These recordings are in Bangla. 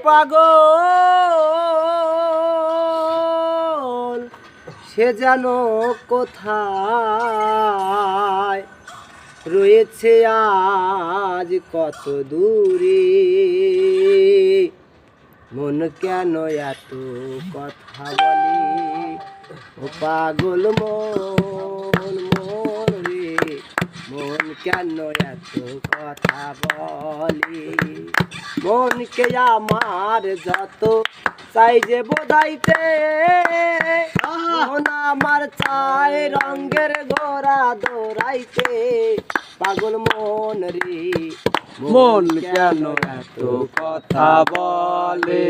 পাগল সে যেন কোথায় রয়েছে আজ কত দূরে, মন কেন এত কথা বলে, ও পাগল মন মন রে, মন কেন এত কথা বলে। মনকে আমার যত চাই যে বোঝাইতে, মন আমার চাই রঙের ঘোড়া দৌড়াইতে। পাগল মন রে, মন কেন এত কথা বলে,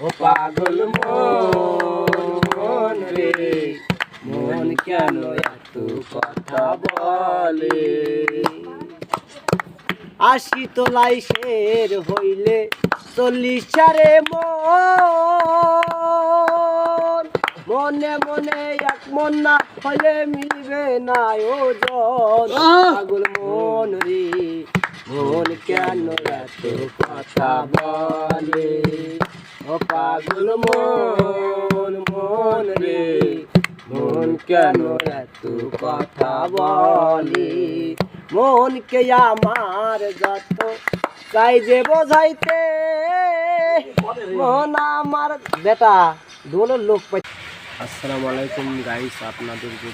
ও পাগল মন রে, মন কেন এত কথা বলে। 80 তোলাই শের হইলে 40 সারে মন, মনে মনে এক মন না হলে মিলবে না ওজন। পাগল মন রে, মন কেন এত কথা বলে, ও পাগল মন মন রে, মন কেন এত কথা বলে। মনকে আমার যত চাই যে বোঝাইতে, মন আমার বেটা দোনো লোক পাই। আসসালামু আলাইকুম গাইস, আপনাদের যদি